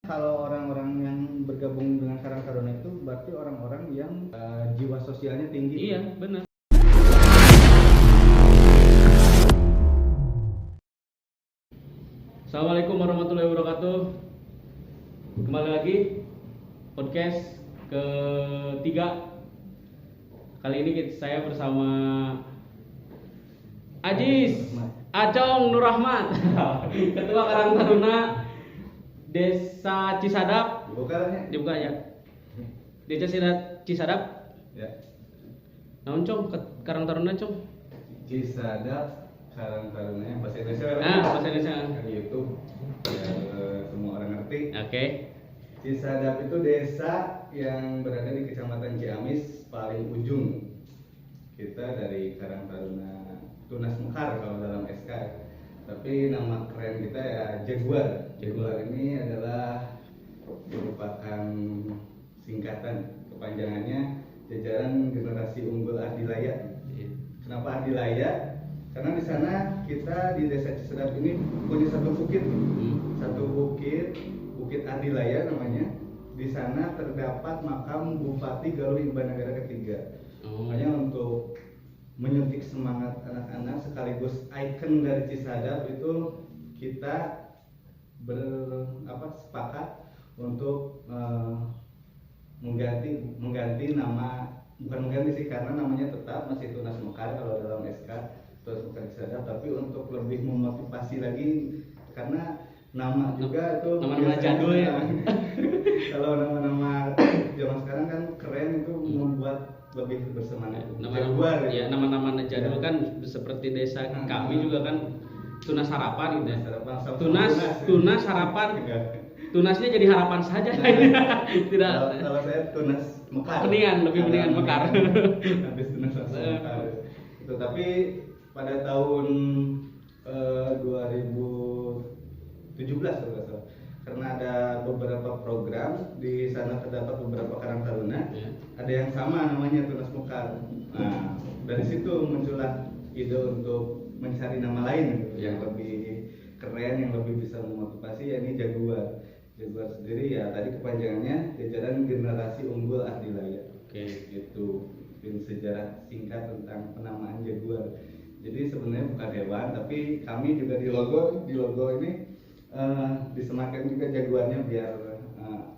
Kalau orang-orang yang bergabung dengan Karang Taruna itu berarti orang-orang yang jiwa sosialnya tinggi. Iya, benar. Assalamualaikum warahmatullahi wabarakatuh. Kembali lagi podcast ketiga. Kali ini saya bersama Ajis Acong Nur Rahmat, Ketua Karang Taruna Desa Cisadap. Dibuka ya. Desa Cisadap. Ya. Naon Cong? Karang Taruna Cong? Cisadap Karang Taruna bahasa Indonesia. Bahasa Indonesia. Di YouTube biar semua orang ngerti. Oke. Cisadap itu desa yang berada di Kecamatan Ciamis paling ujung. Kita dari Karang Taruna Tunas Mekar kalau dalam SK. Tapi nama keren kita ya Jaguar. Jaguar ini adalah merupakan singkatan, kepanjangannya Jajaran Generasi Unggul Ardilaya. Kenapa Ardilaya? Karena di sana kita di Desa Cisadap ini punya satu bukit, Bukit Ardilaya namanya. Di sana terdapat makam Bupati Galuh Imbanagara ketiga. Makanya untuk menyuntik semangat anak-anak sekaligus ikon dari Cisadap itu kita sepakat untuk mengganti nama, bukan mengganti sih, karena namanya tetap masih Tunas Mekar kalau dalam SK Tunas Mekar Cisadap, tapi untuk lebih memotivasi lagi karena nama juga itu nama-nama jadul ya. Kalau nama-nama zaman sekarang kan keren, itu membuat lebih bersemangat. Nama-nama ya, nama-nama jadul kan seperti desa kami juga kan Tunas Harapan gitu ya. Tunas Harapan. Tunasnya jadi harapan saja. Tidak. Kalau saya Tunas Mekar. Lebih mendingan Mekar. Habis Tunas Mekar. Itu tapi pada tahun 2017 kalau nggak salah, karena ada beberapa program di sana, terdapat beberapa Karang Taruna, ada yang sama namanya Tunas Mekar. Nah, dari situ muncullah ide untuk mencari nama lain yang lebih keren, yang lebih bisa memotivasi, yakni Jaguar. Jaguar sendiri ya tadi kepanjangannya Jajaran Generasi Unggul Ardilaya. Itu sejarah singkat tentang penamaan Jaguar. Jadi sebenarnya bukan hewan, tapi kami juga di logo ini disematkan juga jaguarnya biar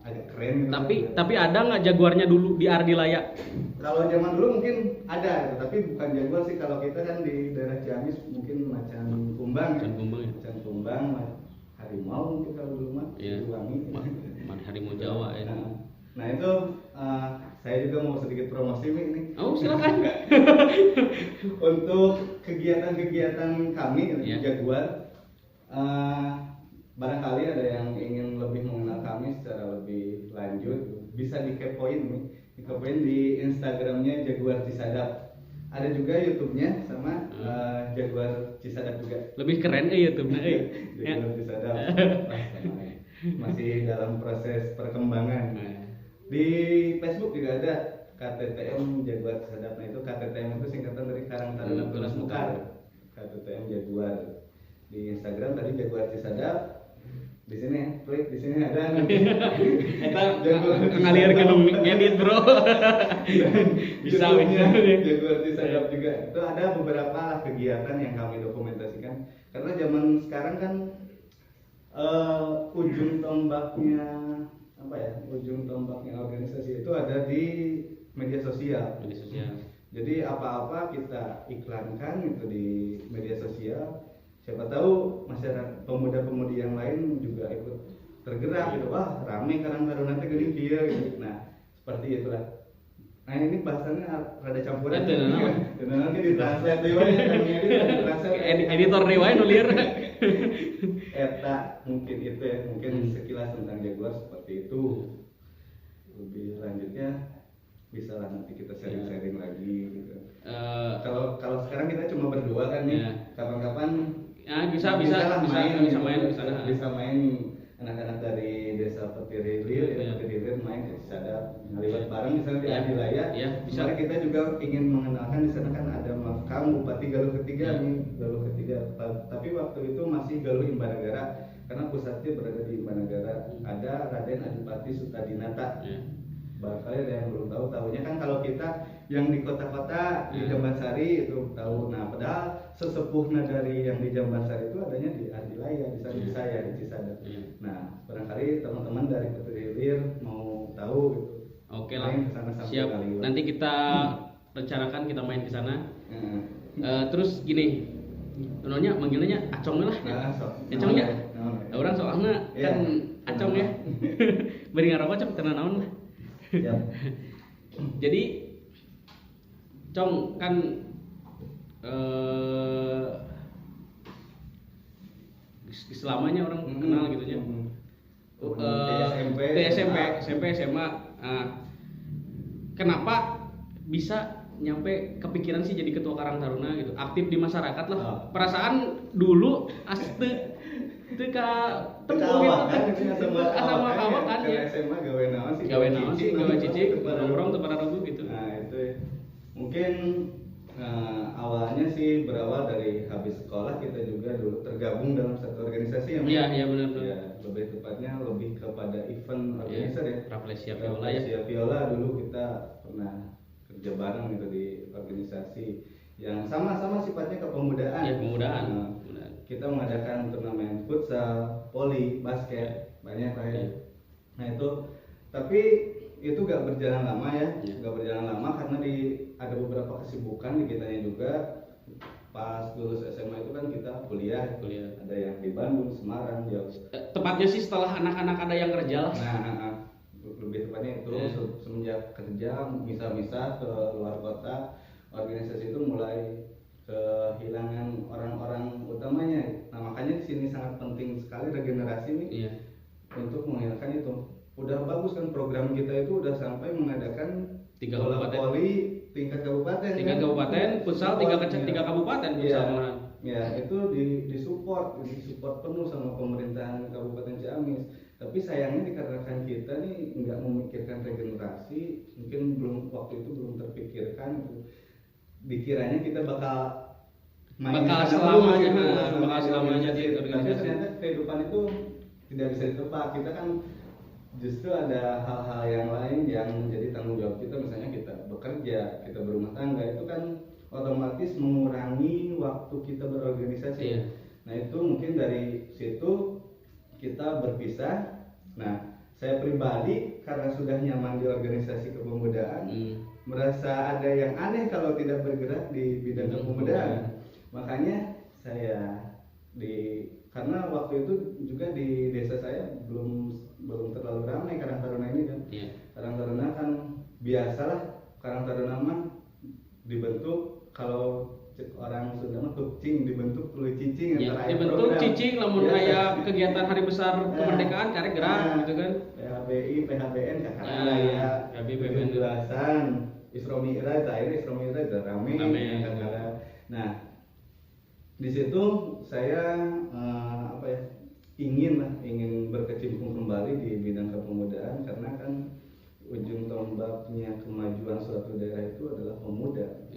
agak keren gitu. Tapi ada nggak jaguarnya dulu di Ardilaya? Kalau zaman dulu mungkin ada, tapi bukan jaguar sih. Kalau kita kan di daerah Ciamis mungkin macan kumbang. Macan kumbang, harimau mungkin kalau dulu mah. Wangi. Harimau Jawa ya. Nah itu saya juga mau sedikit promosi ini. Oh, silakan. Untuk kegiatan-kegiatan kami Jaguar, barangkali ada yang ingin lebih mengenal kami secara lebih lanjut, bisa dikepoin di Instagramnya Jaguar Cisadap. Ada juga YouTube-nya sama Jaguar Cisadap juga. Lebih keren YouTube-nya. Jaguar Cisadap. Masih dalam proses perkembangan. Di Facebook juga ada KTTM Jaguar Cisadap. Nah itu KTTM itu singkatan dari Karang Taruna Tunas Mekar. KTTM Jaguar. Di Instagram tadi Jaguar Cisadap. Di sini klik, di sini ada kita ngalir ke ngedit bro. Bisa Jaguar Cisadap juga. Itu ada beberapa kegiatan yang kami dokumentasikan karena zaman sekarang kan ujung tombaknya organisasi itu ada di media sosial. Jadi apa-apa kita iklankan itu di media sosial. Siapa tahu masyarakat, pemuda-pemudi yang lain juga ikut tergerak gitu. Wah, rame Karang Taruna teh geuning kieu gitu. Nah, seperti itulah. Nah, ini bahasannya rada campuran. Nanti ditranslate deui we kan editor deui we nu lieur. Eta mungkin itu ya, mungkin sekilas tentang Jaguar seperti itu. Lebih lanjutnya bisa lah nanti kita sharing lagi gitu. Kalau sekarang kita cuma berdua kan nih. Kapan-kapan bisa main anak-anak dari Desa Petirilir main ke Cisadap, ngaliwat bareng misalnya di Ardilaya. Bisa. Kita juga ingin mengenalkan di sana kan ada makam Bupati Galuh ketiga nih, Galuh ketiga. Tapi waktu itu masih Galuh Imbanagara. karena pusatnya berada di Managara. Ada Raden Adipati Sutadinata. Barangkali ada yang belum tahu, tahunya kan kalau kita yang di kota-kota di Jambansari itu tahu. Nah, padahal sesepuhnya dari yang di Jambansari itu adanya di Ardilaya, di sana di saya di Cisadane. Nah, barangkali teman-teman dari Petir Hilir mau tahu gitu. Oke lah. Siap. Nanti kita rencanakan kita main ke sana. Terus gini, namanya manggilnya Acong lah. Acong ya. Orang soalnya kan Acong ya. Beri ngarokok cok tenan naon lah. Jadi Cong kan selamanya orang kenal gitu ya. SMP, SMA. Kenapa bisa nyampe kepikiran sih jadi ketua Karang Taruna gitu, aktif di masyarakat lah. Perasaan dulu asli itu tepung gitu sama kawan kan ya. SMA gawe naon sih gawe cicing nongkrong tempat ragu gitu. Nah itu mungkin awalnya sih berawal dari habis sekolah kita juga dulu tergabung dalam satu organisasi yang iya benar. Ya, lebih tepatnya lebih kepada event organizer ya. Rafflesia Viola ya. Viola dulu kita pernah kerja bareng gitu di organisasi yang sama-sama sifatnya kepemudaan. Ya, pemudaan. Kita mengadakan turnamen futsal, voli, basket, banyak lah ya. Nah itu, tapi itu gak berjalan lama ya, gak berjalan lama karena ada beberapa kesibukan di kitanya juga. Pas lulus SMA itu kan kita kuliah. Ada yang di Bandung, Semarang, Jawa. Tepatnya sih setelah anak-anak ada yang kerja lah. Nah, lebih tepatnya itu semenjak kerja misah-misah ke luar kota, organisasi itu mulai kehilangan orang-orang utamanya. Nah makanya di sini sangat penting sekali regenerasi nih untuk menghilangkan itu. Udah bagus kan program kita itu udah sampai mengadakan 3 kabupaten voli tingkat kabupaten. Kabupaten futsal 3 kabupaten futsal. Ya itu disupport penuh sama pemerintahan Kabupaten Ciamis. Tapi sayangnya dikarenakan kita nih nggak memikirkan regenerasi, mungkin waktu itu belum terpikirkan itu. Dikiranya kita bakal selamanya di organisasi. Tapi ternyata kehidupan itu tidak bisa ditebak. Kita kan justru ada hal-hal yang lain yang menjadi tanggung jawab kita. Misalnya kita bekerja, kita berumah tangga, itu kan otomatis mengurangi waktu kita berorganisasi. Nah itu mungkin dari situ kita berpisah. Nah saya pribadi karena sudah nyaman di organisasi kepemudaan, merasa ada yang aneh kalau tidak bergerak di bidang kepemudaan. Makanya saya karena waktu itu juga di desa saya belum terlalu ramai Karang Taruna ini kan. Karang Taruna kan biasalah, Karang Taruna mah dibentuk kalau orang Sunda mah cing dibentuk tuluy cicing dibentuk cicing lamun aya kegiatan hari besar kemerdekaan karek gerak gitu kan. PHBI, PHBN kakak raya, penjelasan Isra Mi'raj, akhirnya Isra Mi'raj udah rame. Nah, di situ saya ingin berkecimpung kembali di bidang kepemudaan karena kan ujung tombaknya kemajuan suatu daerah itu adalah pemuda.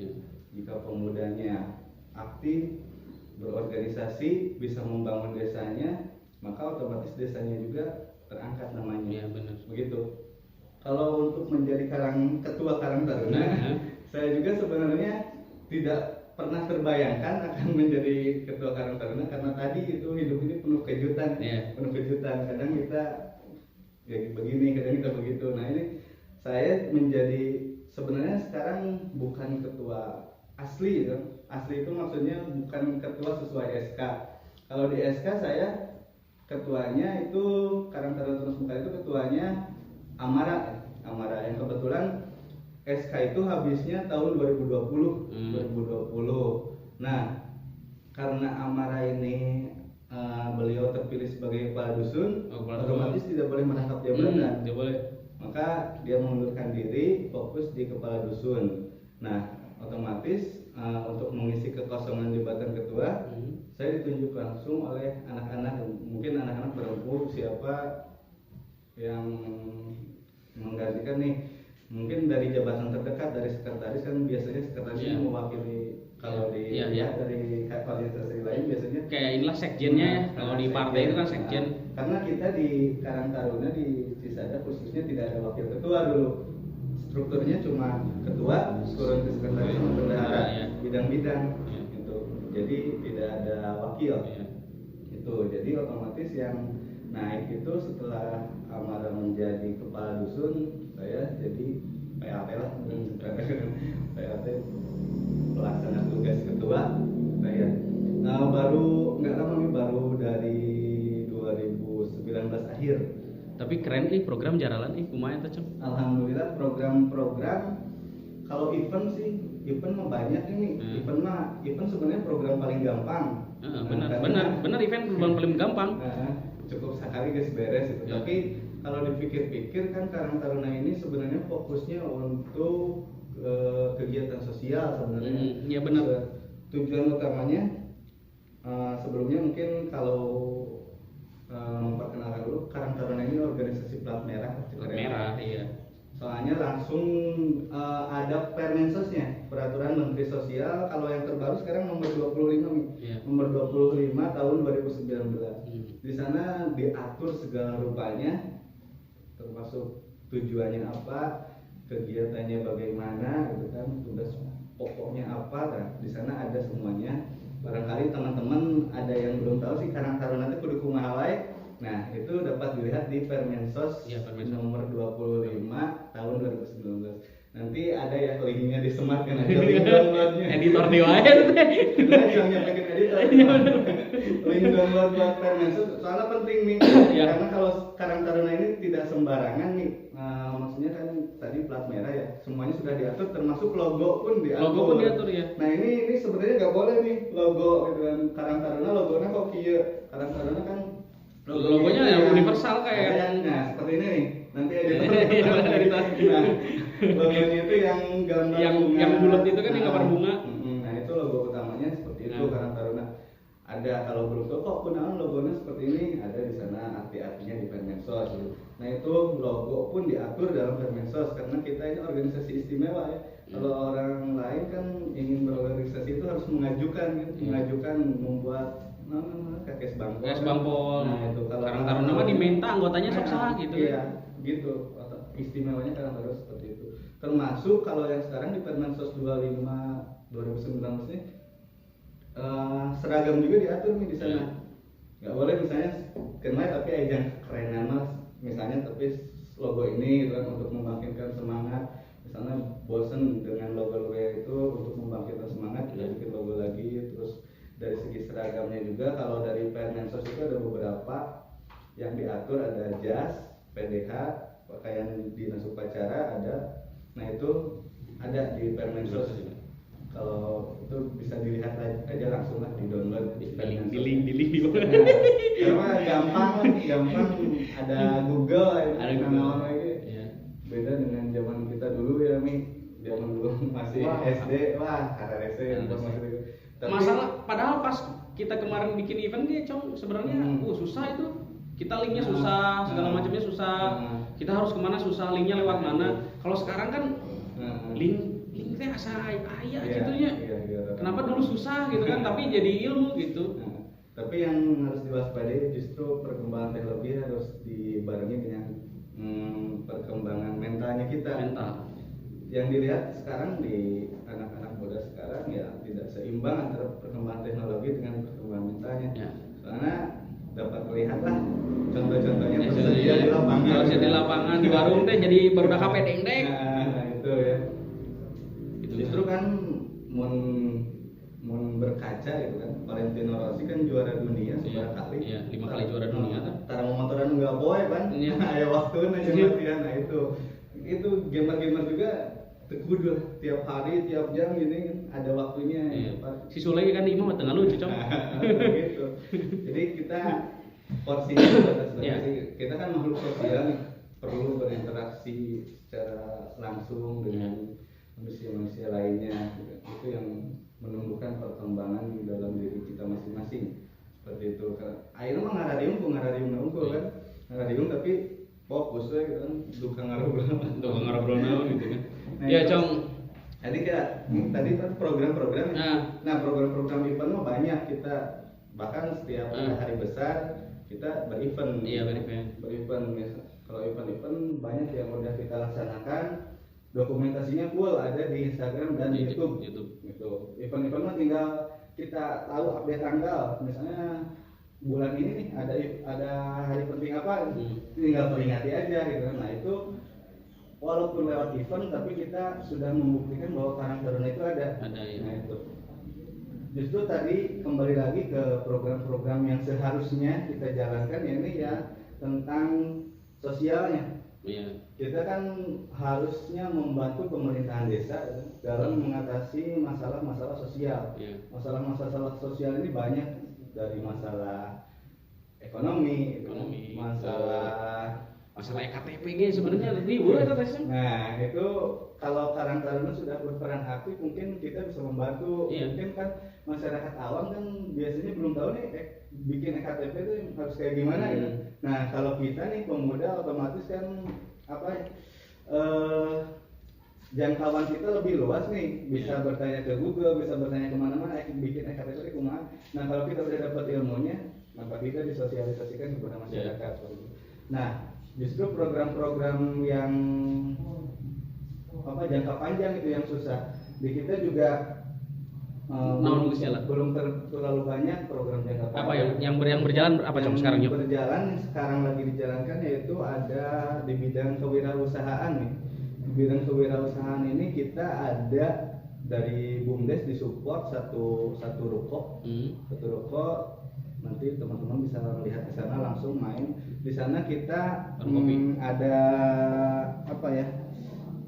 Jika pemudanya aktif, berorganisasi, bisa membangun desanya, maka otomatis desanya juga terangkat namanya. Begitu. Kalau untuk menjadi ketua Karang Taruna, saya juga sebenarnya tidak pernah terbayangkan akan menjadi ketua Karang Taruna karena tadi itu hidup ini penuh kejutan. Kadang kita ya begini, kadang kita begitu. Nah ini saya menjadi sebenarnya sekarang bukan ketua asli gitu. Asli itu maksudnya bukan ketua sesuai SK. Kalau di SK saya ketuanya itu Karang Taruna Tunas Muka itu ketuanya Amara yang kebetulan SK itu habisnya tahun 2020. Nah, karena Amara ini beliau terpilih sebagai kepala dusun, otomatis tidak boleh merangkap jabatan. Maka dia mengundurkan diri, fokus di kepala dusun. Nah, otomatis untuk mengisi kekosongan jabatan ketua, saya ditunjuk langsung oleh anak-anak, mungkin anak-anak berempur siapa yang menggantikan nih. Mungkin dari jabatan terdekat, dari sekretaris kan biasanya sekretaris mewakili Kalau di Iya. dari organisasi lain biasanya Kayak inilah sekjennya ya. Kalau di partai itu kan sekjen. Karena kita di Karang Taruna di Cisada khususnya tidak ada wakil ketua dulu. Strukturnya cuma ketua, turun ke sekretaris sama bendahara, Iya. bidang-bidang Iya. gitu. Jadi tidak ada wakil. Iya. Itu jadi otomatis yang naik itu setelah Amara menjadi kepala dusun, saya jadi PAT lah, PAT pelaksana tugas ketua saya. Nah, baru nggak lama nih, baru dari 2019 akhir. Tapi keren nih program jaralan lumayan tuh, Cong. Alhamdulillah program-program kalau event sih, event mah banyak ini. Event sebenarnya program paling gampang. Benar event program paling gampang. Cukup sekali guys beres itu. Ya. Tapi kalau dipikir-pikir kan Karang Taruna ini sebenarnya fokusnya untuk kegiatan sosial sebenarnya. Iya benar. Tujuan utamanya sebelumnya mungkin kalau memperkenalkan dulu, Karang Taruna ini organisasi plat merah. Plat merah, iya. Soalnya langsung ada Permensosnya, Peraturan Menteri Sosial. Kalau yang terbaru sekarang nomor 25 nih, Iya. nomor 25 tahun 2019. Di sana diatur segala rupanya, termasuk tujuannya apa, kegiatannya bagaimana, gitu kan, tugas pokoknya apa. Nah, di sana ada semuanya. Barangkali teman-teman ada yang belum tahu sih Karang Taruna itu kudu kumaha wae. Nah, itu dapat dilihat di Permensos, nomor 25 tahun 2019. Nanti ada ya linknya disematkan aja link downloadnya. Editor di wae teh. Jangan nyampein editor. Link download buat Permensos soalnya penting nih. Ya. Karena kalau Karang Taruna ini tidak sembarangan nih. Maksudnya kan tadi plat merah ya, semuanya sudah diatur, termasuk logo pun diatur. Ya. Nah ini sebenarnya nggak boleh nih logo gitu kan. Karang Taruna logonya kok kieu. Karang Taruna kan logonya yang universal kayak nah seperti ini nih. Nanti editor. Nah, logonya itu yang gambar bunga. Yang bulat itu kan yang gambar bunga. Nah, itu logo utamanya seperti itu Karang Taruna. Ada kalau belum tahu kok kunaon logonya seperti ini, ada di sana arti-artinya di Permensos. Nah, itu logo pun diatur dalam Permensos karena kita ini organisasi istimewa ya. Kalau orang lain kan ingin berorganisasi itu harus mengajukan membuat kakek bangpol. Nah, itu kalau Karang Taruna mah diminta anggotanya sok sah gitu. Iya, gitu. Istimewanya Karang Taruna seperti itu. Termasuk kalau yang sekarang di Permensos 25 2019 ini seragam juga diatur nih di sana. Nggak boleh misalnya kenal tapi ajang kerenan mas, misalnya tapi logo ini gitu kan untuk membangkitkan semangat. Misalnya bosen dengan logo itu untuk membangkitkan semangat, kita bikin logo lagi. Terus dari segi seragamnya juga kalau dari Permensos itu ada beberapa yang diatur, ada jas, PDH, pakaian dinas upacara ada. Nah itu ada di Permensos. Kalau itu bisa dilihat aja langsung lah di download di link. Karena gampang ada Google ada Google lagi. Beda dengan zaman kita dulu ya zaman dulu masih SD karena masih masalah padahal pas kita kemarin bikin event dia sebenarnya susah itu, kita linknya susah, segala macamnya susah, kita harus kemana susah, linknya lewat mana. Kalau sekarang kan linknya asa ayah gitunya. Kenapa dulu susah gitu kan, tapi jadi ilmu gitu. Tapi yang harus diwaspadai justru perkembangan teknologi harus dibarengi dengan perkembangan mentalnya kita. Yang dilihat sekarang di anak-anak muda sekarang ya tidak seimbang antara perkembangan teknologi dengan perkembangan mentalnya. Karena dapat melihat lah contoh-contohnya tersedia di lapangan. Di lapangan di warung teh jadi baru HP deng-deng. Nah, itu ya. Justru kan mun berkaca gitu kan, Valentino Rossi kan juara dunia seberapa kali? Iya, 5 kali juara dunia kan. Tara motoran nggak boleh kan? Aya waktunya aja latihan. Nah itu gamer-gamer juga kudu tiap hari, tiap jam gini kan ada waktunya. Si Sule kan di imam tengah lucu gitu. Jadi kita porsinya kita kan makhluk sosial nih, perlu berinteraksi secara langsung dengan manusia-manusia lainnya. Itu yang menumbuhkan perkembangan di dalam diri kita masing-masing. Seperti itu. Akhirnya mah ngaradiung unggul kan. Ngaradiung tapi fokus gitu kan, tukang ngarobrol gitu kan. Ya, Cong. Jadi kayak tadi kan program-program. Nah program-program event mah banyak, kita bahkan setiap hari besar kita berevent. Iya, berevent. Kalau event-event banyak yang udah kita laksanakan, dokumentasinya full ada di Instagram dan YouTube. Gitu. Event-event mah tinggal kita tahu update tanggal. Misalnya bulan ini nih ada hari penting apa, tinggal peringati aja gitu. Nah itu walaupun lewat event tapi kita sudah membuktikan bahwa Karang Taruna itu ada. Ya. Nah itu. Justru tadi kembali lagi ke program-program yang seharusnya kita jalankan, ya ini ya tentang sosialnya. Iya. Kita kan harusnya membantu pemerintahan desa dalam mengatasi masalah-masalah sosial. Iya. Masalah-masalah sosial ini banyak, dari masalah ekonomi. Masalah EKTP sebenarnya libur itu tesnya. Nah itu kalau Karang Taruna sudah berperan aktif, mungkin kita bisa membantu. Iya. Mungkin kan masyarakat awam kan biasanya belum tahu nih bikin EKTP itu harus kayak gimana gitu. Nah kalau kita nih pemuda otomatis kan jangkauan kita lebih luas nih, bisa bertanya ke Google, bisa bertanya kemana-mana, bikin EKTP itu kumaha. Nah kalau kita udah dapat ilmunya, maka kita disosialisasikan kepada masyarakat. Nah justru program-program yang jangka panjang itu yang susah. Di kita juga belum terlalu banyak program jangka panjang. Apa yang berjalan apa yang sekarang yuk? Sekarang lagi dijalankan yaitu ada di bidang kewirausahaan nih. Di bidang kewirausahaan ini kita ada dari BUMDes disupport satu ruko. Satu ruko, nanti teman-teman bisa melihat di sana, langsung main. Di sana kita ada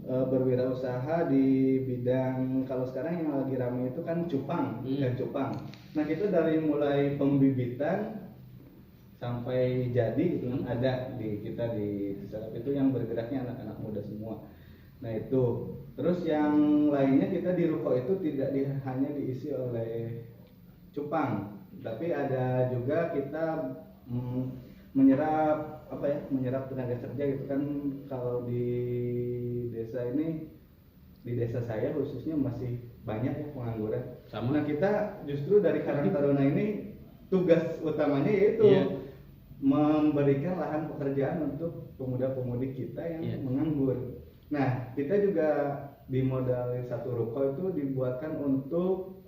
berwirausaha di bidang, kalau sekarang yang lagi ramai itu kan cupang, ikan cupang. Nah kita dari mulai pembibitan sampai jadi gitu kan ada di kita di startup itu yang bergeraknya anak-anak muda semua. Nah itu terus yang lainnya kita di ruko itu tidak hanya diisi oleh cupang, tapi ada juga kita menyerap tenaga kerja gitu kan. Kalau di desa ini, di desa saya khususnya masih banyak ya pengangguran. Nah kita justru dari Karang Taruna ini tugas utamanya yaitu memberikan lahan pekerjaan untuk pemuda-pemudi kita yang menganggur. Nah kita juga di modal satu ruko itu dibuatkan untuk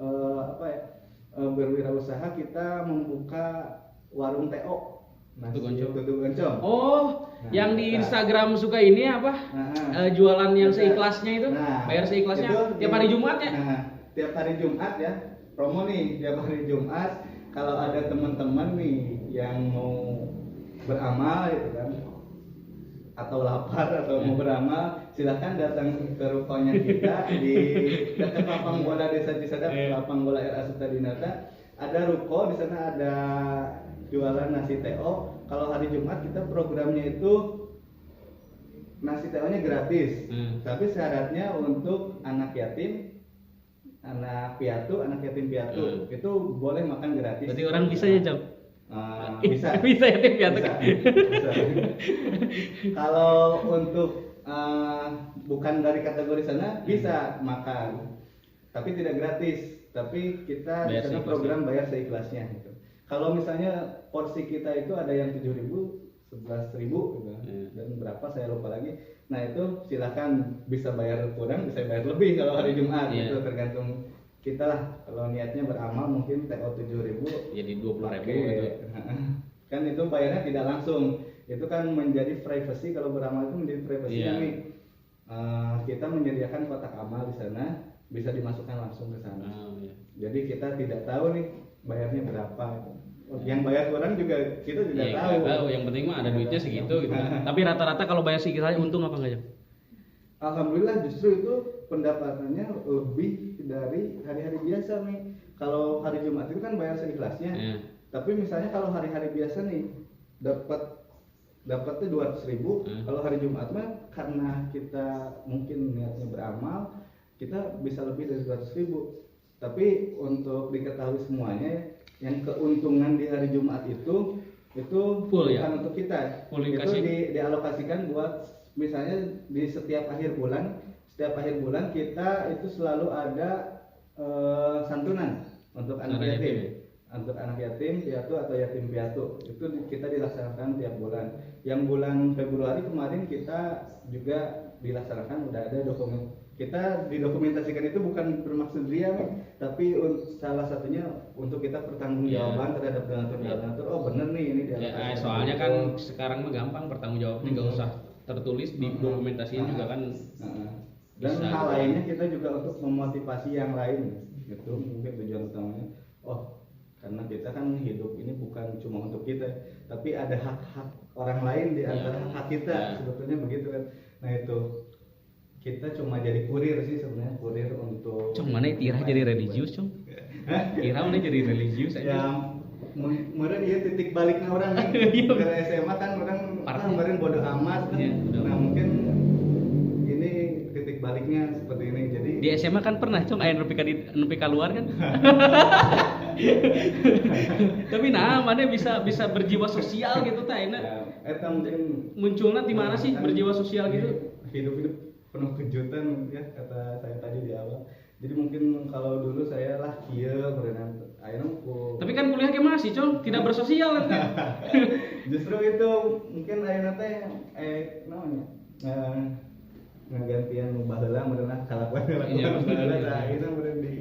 berwirausaha. Kita membuka warung TO. Tutuk Oncom. Oh, yang di Instagram suka ini apa? Jualan yang seikhlasnya itu, bayar seikhlasnya tiap hari Jumat ya? Tiap hari Jumat ya, promo nih tiap hari Jumat. Kalau ada teman-teman nih yang mau beramal gitu kan, atau lapar atau mau beramal, silakan datang ke rukonya kita di dekat Lapang Bola Desa Cisadap, Lapang Bola RA Sutadinata. Ada ruko di sana, ada jualan nasi TO. Kalau hari Jumat kita programnya itu nasi TO-nya gratis, tapi syaratnya untuk anak yatim, anak yatim piatu itu boleh makan gratis. Berarti orang bisa ya Jam? Bisa. Bisa yatim piatu. Bisa. Kalau untuk bukan dari kategori sana bisa makan, tapi tidak gratis. Tapi kita di sana program bayar seikhlasnya gitu. Kalau misalnya porsi kita itu ada yang 7.000, 11.000 gitu. Dan berapa saya lupa lagi. Nah itu silakan, bisa bayar kurang, bisa bayar lebih kalau hari Jumat itu tergantung kita lah. Kalau niatnya beramal mungkin TO 7.000 jadi 20.000 gitu. Kan itu bayarnya tidak langsung. Itu kan menjadi privacy, kalau beramal itu menjadi privacy nih. Kita menyediakan kotak amal di sana, bisa dimasukkan langsung ke sana. Jadi kita tidak tahu nih bayarnya berapa. Yang bayar kurang juga kita tidak tahu. Yang penting mah ada duitnya segitu gitu. Tapi rata-rata kalau bayar segitu aja untung apa enggak Jam? Alhamdulillah justru itu pendapatannya lebih dari hari-hari biasa nih. Kalau hari Jumat itu kan bayar seikhlasnya. Tapi misalnya kalau hari-hari biasa nih dapatnya 200.000. Kalau hari Jumat mah karena kita mungkin niatnya beramal, kita bisa lebih dari 200.000. Tapi untuk diketahui semuanya, yang keuntungan di hari Jumat itu full bukan untuk kita. Itu dialokasikan buat misalnya di setiap akhir bulan setiap akhir bulan kita itu selalu ada santunan untuk anak yatim. Untuk anak yatim piatu atau yatim piatu itu kita dilaksanakan tiap bulan. Yang bulan Februari kemarin kita juga dilaksanakan, udah ada dokumen. Kita didokumentasikan itu bukan bermaksud ria, tapi salah satunya untuk kita pertanggungjawaban terhadap donatur. Oh bener nih ini dia. Soalnya kan sekarang mah gampang pertanggungjawabnya, nggak usah tertulis, di dokumentasiin juga kan. Dan hal lainnya kita juga untuk memotivasi yang lain, gitu mungkin tujuan utamanya. Oh karena kita kan hidup ini bukan cuma untuk kita, tapi ada hak-hak orang lain di antara hak kita, sebetulnya begitu kan. Nah itu kita cuma jadi kurir sih sebenarnya, kurir untuk. Cong mana Tira jadi religius cong? Tira mana jadi religius aja? Ya, meren iya titik baliknya orang nih. Dari SMA kan orang kemarin bodoh amat kan. Nah mungkin ini titik baliknya seperti ini. Jadi di SMA kan pernah cong aya nepi keluar kan? Tapi mana bisa berjiwa sosial gitu tah enak. Eta mungkin munculnya di mana sih berjiwa sosial gitu? Hidup penuh kejutan ya kata saya tadi di awal. Jadi mungkin kalau dulu saya lah kieu berenang ayeuna tapi kan kuliah ge masih cong tidak bersosial kan. Justru itu mungkin ayeuna teh namanya ngagantian nu baheula meunang kalakuan baheula tah ayeuna meureun di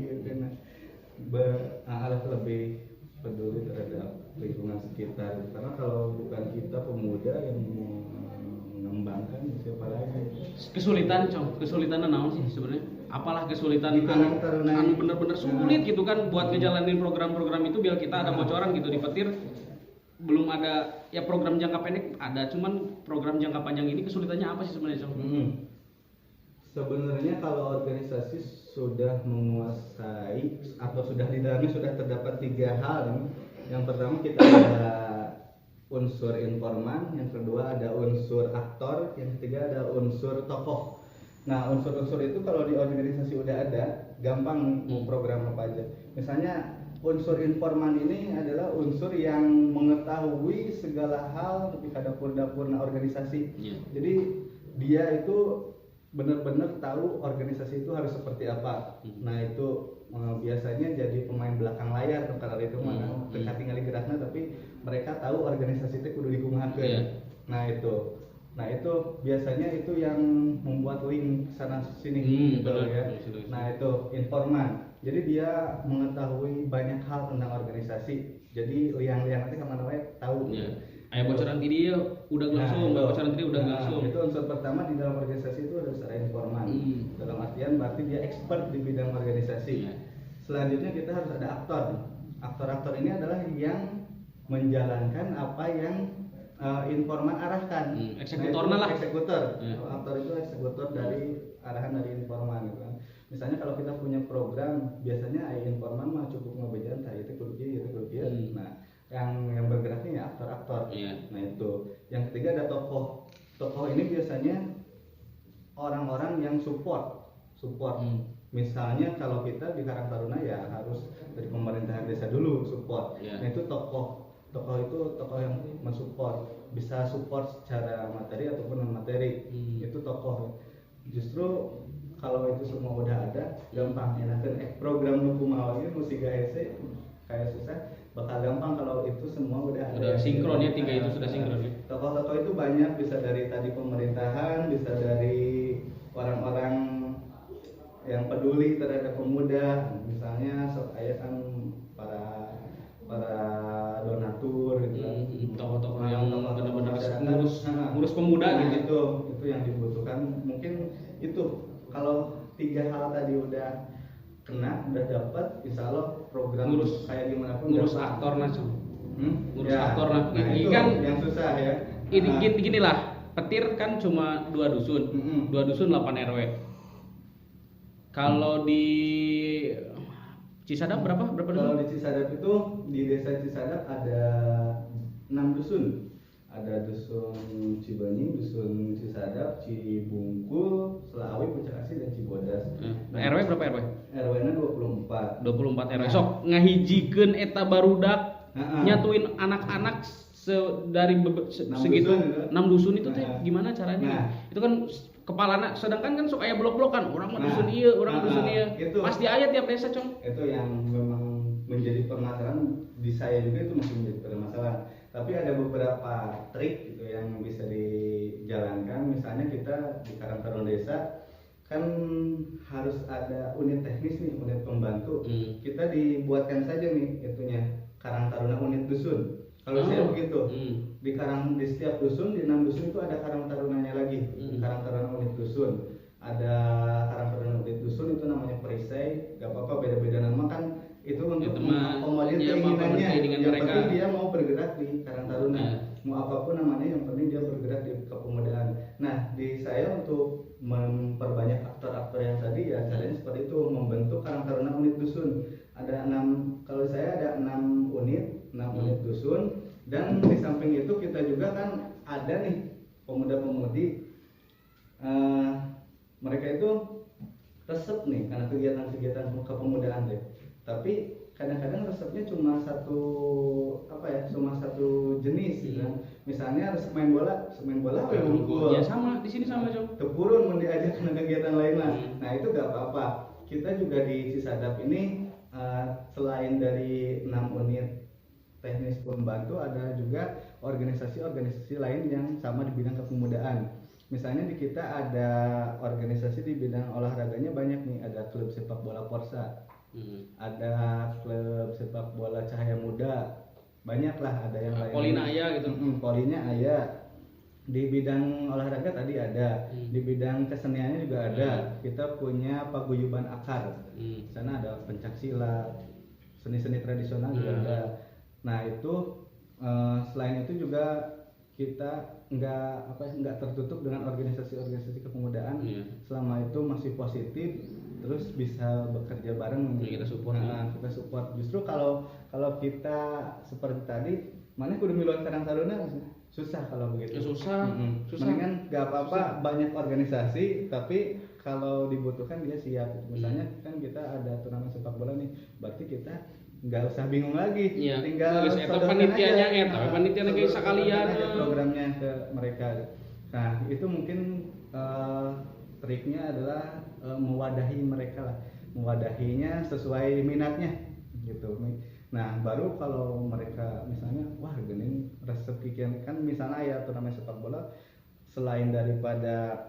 alat lebih peduli terhadap lingkungan sekitar, karena kalau bukan kita pemuda yang mengembangkan siapa lagi. Kesulitan naon sih sebenarnya? Apalah kesulitan anu bener-bener sulit gitu kan buat ngejalanin program-program itu, biar kita ada bocoran gitu di petir. Belum ada ya program jangka pendek ada, cuman program jangka panjang ini kesulitannya apa sih sebenarnya, Cong? Sebenarnya kalau organisasi sudah menguasai atau sudah di dalamnya sudah terdapat 3 hal nih. Yang pertama kita ada unsur informan, yang kedua ada unsur aktor, yang ketiga ada unsur tokoh. Nah unsur-unsur itu kalau di organisasi udah ada, gampang mau program apa aja. Misalnya unsur informan ini adalah unsur yang mengetahui segala hal ketika dapur-dapur organisasi. Jadi dia itu benar-benar tahu organisasi itu harus seperti apa. Nah itu biasanya jadi pemain belakang layar kalau itu mana dekat tinggal geraknya, tapi mereka tahu organisasi itu kudu dikumahakeun. Nah itu biasanya itu yang membuat link sana sini gitu ya. Nah itu informan. Jadi dia mengetahui banyak hal tentang organisasi. Jadi liang-liang nanti kemana wae tahu. Aya bocoran di dia udah langsung, bocoran tadi udah langsung. Itu unsur pertama di dalam organisasi itu ada secara informan. Dalam artian berarti dia expert di bidang organisasi. Selanjutnya kita harus ada aktor. Aktor-aktor ini adalah yang menjalankan apa yang informan arahkan. Eksekutornya lah. Eksekutor. Aktor itu eksekutor dari arahan dari informan gitu kan. Misalnya kalau kita punya program, biasanya informan mah cukup ngebejan tah itu kudu kieu, itu kudu kieu. Nah, yang bergeraknya ya aktor-aktor. Nah itu. Yang ketiga ada tokoh. Tokoh ini biasanya orang-orang yang support. Misalnya kalau kita di Karang Taruna ya harus dari pemerintahan desa dulu support. Nah itu tokoh itu tokoh yang mensupport, bisa support secara materi ataupun non materi. Itu tokoh. Justru kalau itu semua udah ada, gampang enakeun program hukum awalnya mesti gaese kayak susah, bakal gampang kalau itu semua udah ada. Udah sinkron ya, 3 itu sudah sinkron ya. Tokoh-tokoh itu banyak, bisa dari tadi pemerintahan, bisa dari orang-orang yang peduli terhadap pemuda, misalnya aya kan para donatur gitu kan. Tokoh-tokoh yang benar-benar ngurus pemuda gitu. Itu yang dibutuhkan. Mungkin itu kalau 3 hal tadi udah kena, udah dapat, insya Allah program ngurus kayak gimana pun ngurus aktor nah ngurus aktor nah ini kan yang susah ya. Gini lah, petir kan cuma 2 dusun, 2 dusun 8 RW. Kalau di Cisadap berapa dusun? Kalau di Cisadap itu di desa Cisadap ada 6 dusun. Ada dusun Cibening, dusun Cisadap, Cibungkul, Selawi, Pucakasi, dan Cibodas. RW berapa RW? RW-nya 24. 24 RW. Sok ngahijikeun eta barudak nyatuin anak-anak dari segitu 6 dusun itu teh Nah. gimana caranya? Nah. Itu kan kepalana, sedangkan kan sok aya blok-blokan, orang mah Nah. dusun ieu, orang dusun ieu. Itu. Pasti aya tiap desa, Cong. Itu yang memang menjadi permasalahan di saya juga, itu masih menjadi permasalahan. Tapi ada beberapa trik gitu yang bisa dijalankan. Misalnya kita di Karang Taruna Desa kan harus ada unit teknis nih, unit pembantu. Kita dibuatkan saja nih itunya Karang Taruna unit dusun. Kalau saya begitu, di setiap dusun, di 6 dusun itu ada Karang Tarunanya lagi. Karang Taruna unit dusun. Ada Karang Taruna unit dusun itu namanya perisai, gak apa-apa beda-beda nama kan, itu untuk mengakomodir keinginannya. Yang penting dia mau bergerak di Karang Taruna. Mau apapun namanya, yang penting dia bergerak di kepemudaan. Nah, di saya untuk memperbanyak aktor-aktor yang tadi ya caranya seperti itu, membentuk Karang Taruna unit dusun. Ada 6, kalau saya ada 6 unit dusun, dan di samping itu kita juga kan ada nih pemuda-pemudi, mereka itu resep nih karena kegiatan-kegiatan kepemudaan deh. Tapi kadang-kadang resepnya cuma satu jenis gitu kan. Misalnya resep main bola Ya sama, di sini sama, Cong. Tepurun mau diajak ke kegiatan lain lah. Nah itu gak apa-apa. Kita juga di Cisadap ini selain dari 6 unit teknis pembantu, ada juga organisasi-organisasi lain yang sama di bidang kepemudaan. Misalnya di kita ada organisasi di bidang olahraganya banyak nih, ada klub sepak bola Porsa, ada klub sepak bola Cahaya Muda, banyak lah, ada yang lain. Polina aya gitu. Polinya aya. Di bidang olahraga tadi ada, di bidang keseniannya juga ada. Kita punya paguyuban akar. Di sana ada pencak silat, seni-seni tradisional juga ada. Nah itu selain itu juga kita nggak tertutup dengan organisasi-organisasi kepemudaan. Selama itu masih positif, terus bisa bekerja bareng. Kita support. Kita support. Justru kalau kita seperti tadi, mana kudu miluan Karang Taruna susah kalau begitu. Susah. Mendingan nggak apa-apa, banyak organisasi, tapi kalau dibutuhkan dia siap. Misalnya kan kita ada turnamen sepak bola nih, berarti kita nggak usah bingung lagi, tinggal panitianya kayak sekalian aja programnya ke mereka. Nah itu mungkin triknya adalah mewadahi mereka lah, mewadahinya sesuai minatnya gitu. Nah baru kalau mereka misalnya wah gini resep kikian, kan misalnya ya turnamen sepak bola, selain daripada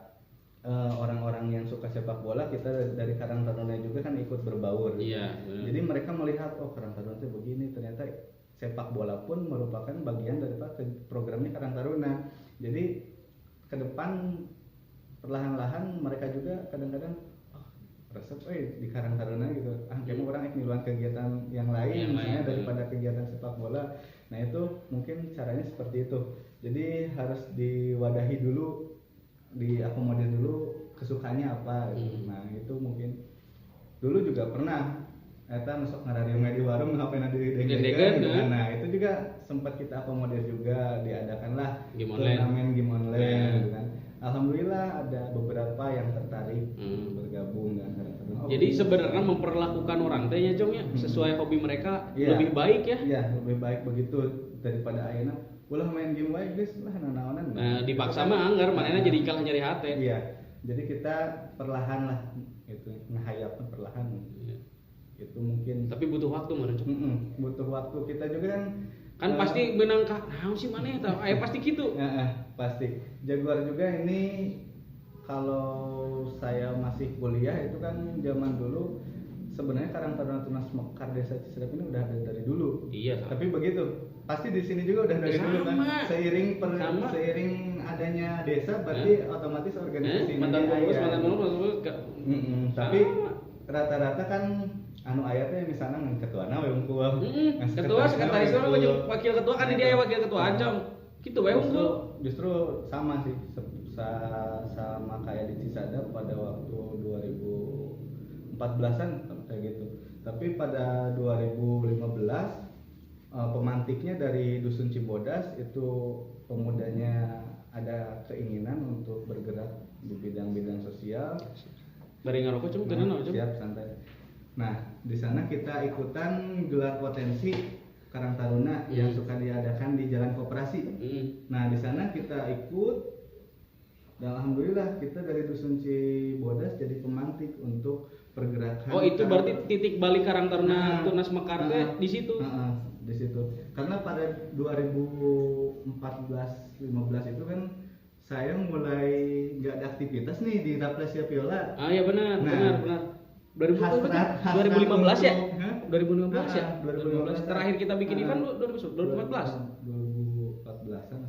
orang-orang yang suka sepak bola, kita dari Karang Taruna juga kan ikut berbaur. Jadi mereka melihat oh Karang Taruna itu begini, ternyata sepak bola pun merupakan bagian daripada programnya Karang Taruna. Jadi ke depan perlahan-lahan mereka juga kadang-kadang resep di Karang Taruna gitu, kamu orang miluan kegiatan yang lain misalnya daripada kegiatan sepak bola. Nah itu mungkin caranya seperti itu. Jadi harus diwadahi dulu, diakomodir dulu kesukaannya apa gitu. Nah itu mungkin dulu juga pernah eta masuk ngarario di warung ngapain ada deg-degan. Nah itu juga sempat kita akomodir juga, diadakanlah turnamen game online gitu kan. Alhamdulillah ada beberapa yang tertarik bergabung dengan Karang Taruna. Jadi sebenarnya memperlakukan orang teh ya Jong ya sesuai hobi mereka lebih baik ya. Iya, lebih baik begitu daripada ayeuna ulah main game wae geus lah nanaonan. Nah, dipaksa mah anggar manehna jadi kalah nyari hate. Iya. Jadi kita perlahan lah gitu, ngehayapna perlahan. Itu mungkin tapi butuh waktu meureun. Butuh waktu. Kita juga kan pasti menang naon sih maneh tah? Pasti gitu. Pasti. Jaguar juga ini kalau saya masih kuliah itu kan zaman dulu sebenarnya Karang Taruna Tunas Mekar Desa Cisadap ini udah ada dari dulu. Iya. Tapi begitu. Pasti di sini juga udah dari dulu kan. Seiring adanya desa berarti otomatis organisasi ini mantan pengurus tapi rata-rata kan aya teh misalnya ketuana we unggul. Ketua sekretaris wakil ketua kan dia wakil ketua ancam. Gitu we unggul. Justru sama sih sama kayak di Cisadap pada waktu 2014-an kayak gitu. Tapi pada 2015 pemantiknya dari Dusun Cibodas itu pemudanya ada keinginan untuk bergerak di bidang-bidang sosial. Bari ngarokok cuma tenan aja. Siap santai. Nah, di sana kita ikutan gelar potensi Karang Taruna yang suka diadakan di Jalan Koperasi. Nah di sana kita ikut, dan alhamdulillah kita dari Dusun Cibodas jadi pemantik untuk pergerakan. Oh itu berarti titik balik Karang Taruna Tunas Mekar di situ. Di situ. Karena pada 2014-15 itu kan saya mulai nggak ada aktivitas nih di Rafflesia Viola. Ah ya benar. 2015 ya? 2015 ya? 2015 terakhir kita bikin event 2014. 2014-an.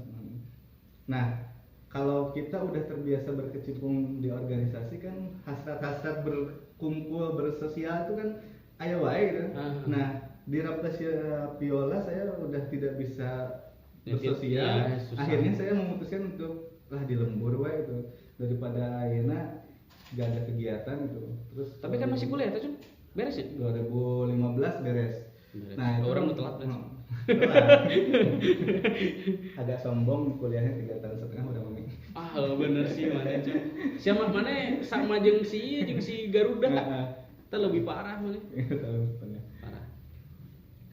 Nah, kalau kita udah terbiasa berkecimpung di organisasi kan hasrat-hasrat berkumpul, bersosial itu kan aya wae gitu. Nah, di Rafflesia Viola saya udah tidak bisa bersosial. Akhirnya saya memutuskan untuk di lembur wae itu daripada ayeuna gak ada kegiatan itu. Terus tapi kan masih kuliah tuh, beres ya? 2015 beres. Nah, itu orang telat kan. Agak sombong kuliahnya 3,5 tahun udah mami. Bener sih mana cuy. Siapa mana sama jeung si Garuda. Kita lebih parah mana. Parah.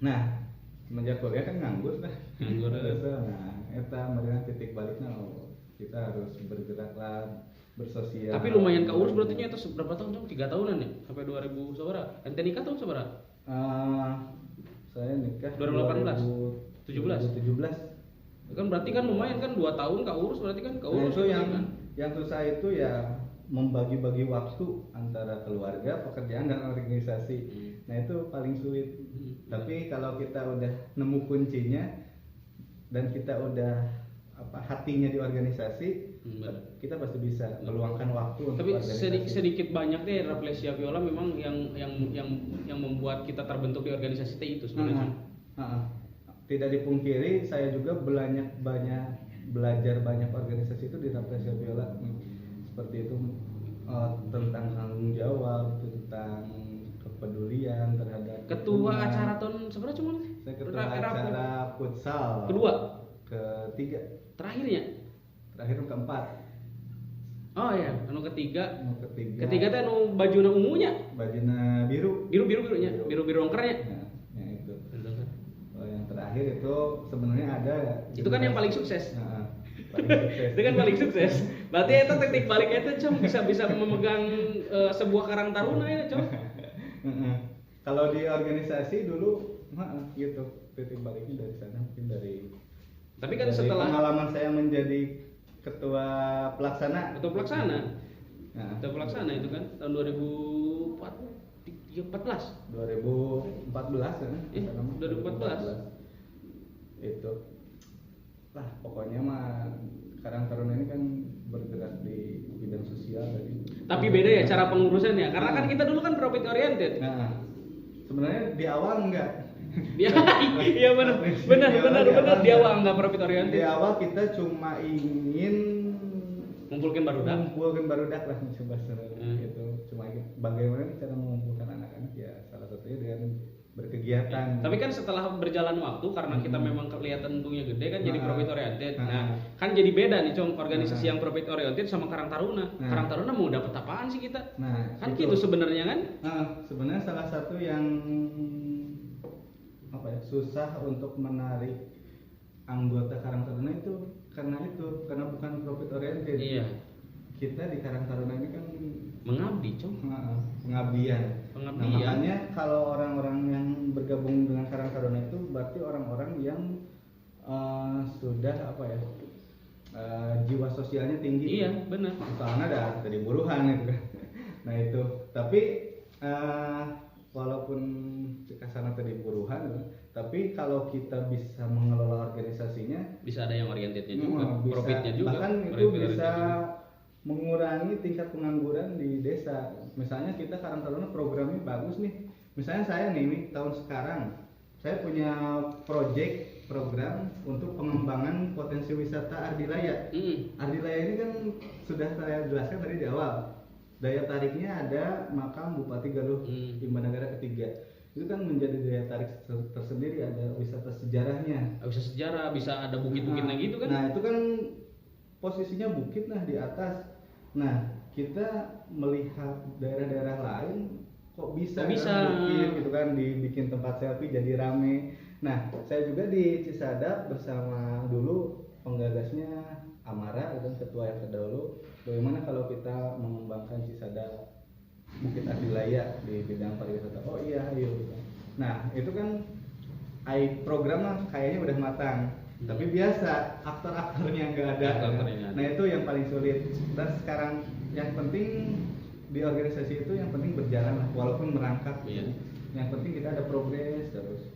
Nah, semenjak kuliah kan nganggur dah. Nganggur. Nah, eta meureun titik baliknya kita harus bergerak lah, bersosial. Tapi lumayan keurus berarti nya itu berapa tahun? 3 tahunan ya? Sampai 2000 sabaraha? Ente nikah tahun sabaraha? Saya nikah 2018. 17. Kan berarti kan lumayan kan 2 tahun keurus berarti kan keurus. Nah, itu yang susah itu ya membagi-bagi waktu antara keluarga, pekerjaan dan organisasi. Nah, itu paling sulit. Tapi kalau kita udah nemu kuncinya dan kita udah hatinya di organisasi, kita pasti bisa meluangkan waktu untuk tapi organisasi. sedikit banyak deh Rafflesia Viola memang yang membuat kita terbentuk di organisasi itu sebenarnya. Tidak dipungkiri saya juga belajar banyak organisasi itu di Rafflesia Viola. Seperti itu, tentang tanggung jawab, tentang kepedulian terhadap ketua acara tahun seberapa cuma? Saya ketua acara futsal ketiga. Terakhir keempat. Oh iya, ketiga. Ketiga teh bajuna ungunya. Bajuna biru. Biru-birunya, biru-biru ongkernya. Nah, itu. Yang terakhir itu sebenarnya ada. Itu kan yang paling sukses. Paling sukses. Itu kan paling sukses. Berarti itu titik baliknya itu bisa memegang sebuah Karang Taruna ya, Com. Kalau di organisasi dulu gitu, titik baliknya dari sana, mungkin dari. Tapi kan dari setelah pengalaman saya menjadi ketua pelaksana. Ketua pelaksana itu kan tahun 2014 kan? 2014. Itu. Lah, pokoknya mah Karang Taruna ini kan bergerak di bidang sosial tadi. Tapi beda ya cara pengurusannya, karena kan kita dulu kan profit oriented. Nah, sebenarnya di awal enggak. Iya benar di awal nggak profit oriented. Di awal kita cuma ingin mengumpulkan barudak lah coba gitu. Cuma bagaimana cara mengumpulkan anak-anak ya salah satunya dengan berkegiatan. Tapi kan setelah berjalan waktu karena kita memang kelihatan untungnya gede kan jadi profit oriented. Nah, kan jadi beda nih organisasi yang profit oriented sama Karang Taruna. Karang Taruna mau dapat apaan sih kita? Nah, kan gitu sebenarnya kan? Sebenarnya salah satu yang susah untuk menarik anggota Karang Taruna itu karena bukan profit oriented. Iya. Kita di Karang Taruna ini kan mengabdi, pengabdian. Nah, makanya kalau orang-orang yang bergabung dengan Karang Taruna itu berarti orang-orang yang sudah jiwa sosialnya tinggi. Iya, benar. Soalnya dari buruhan itu kan. Nah itu, tapi walaupun kesana tadi buruhan, tapi kalau kita bisa mengelola organisasinya, bisa ada yang orientednya juga, profitnya juga. Bahkan itu bisa mengurangi tingkat pengangguran di desa. Misalnya kita Karang Taruna programnya bagus nih. Misalnya saya nih tahun sekarang saya punya program untuk pengembangan potensi wisata Ardilaya. Ardilaya ini kan sudah saya jelaskan tadi di awal. Daya tariknya ada makam Bupati Galuh Imbanagara ketiga. Itu kan menjadi daya tarik tersendiri, ada wisata sejarahnya. Wisata sejarah, bisa ada bukit-bukitnya gitu kan? Nah, itu kan posisinya bukit di atas. Nah, kita melihat daerah-daerah lain kok bisa bukit gitu kan, dibikin tempat selfie jadi rame. Nah, saya juga di Cisadap bersama dulu penggagasnya Amara dan ketua yang terdahulu. Bagaimana kalau kita mengembangkan Cisadap Bukit Adilaya di bidang pariwisata? Oh iya, ayo. Nah, itu kan program lah kayaknya udah matang. Tapi biasa aktor-aktornya nggak ada. Nah, itu yang paling sulit. Dan sekarang yang penting di organisasi itu yang penting berjalan lah, walaupun merangkak. Yang penting kita ada progres terus.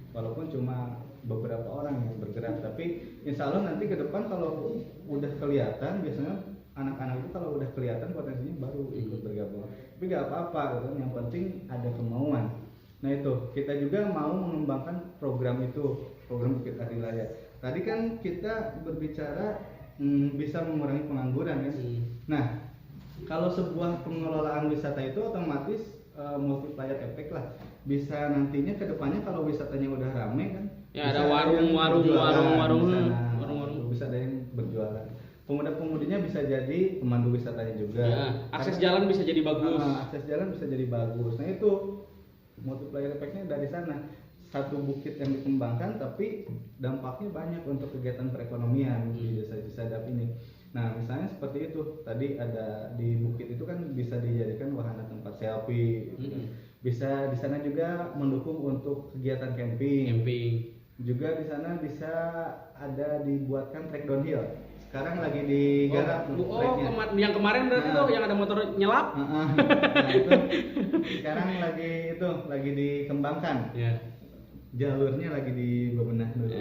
Walaupun cuma beberapa orang yang bergerak, tapi insya Allah nanti ke depan kalau udah kelihatan, biasanya anak-anak itu kalau udah kelihatan potensinya baru ikut bergabung. Tapi gak apa-apa gitu, yang penting ada kemauan. Nah itu, kita juga mau mengembangkan program itu, program Bukit Adilaya. Tadi kan kita berbicara bisa mengurangi pengangguran kan. Nah, kalau sebuah pengelolaan wisata itu otomatis multiplier effect lah. Bisa nantinya ke depannya kalau wisatanya udah rame kan, ya ada warung-warung bisa ada yang berjualan. Pemuda-pemudinya bisa jadi pemandu wisatanya juga. Ya, akses jalan bisa jadi bagus. Akses jalan bisa jadi bagus. Nah itu multiplier effect-nya dari sana. Satu bukit yang dikembangkan tapi dampaknya banyak untuk kegiatan perekonomian di desa Cisadap ini. Nah misalnya seperti itu, tadi ada di bukit itu kan bisa dijadikan wahana tempat selfie gitu kan. Bisa di sana juga mendukung untuk kegiatan camping. Juga di sana bisa ada dibuatkan trek downhill. Sekarang lagi digarap yang kemarin berarti tuh yang ada motor nyelap. Nah, itu sekarang lagi dikembangkan. Jalurnya lagi dibebenah dulu.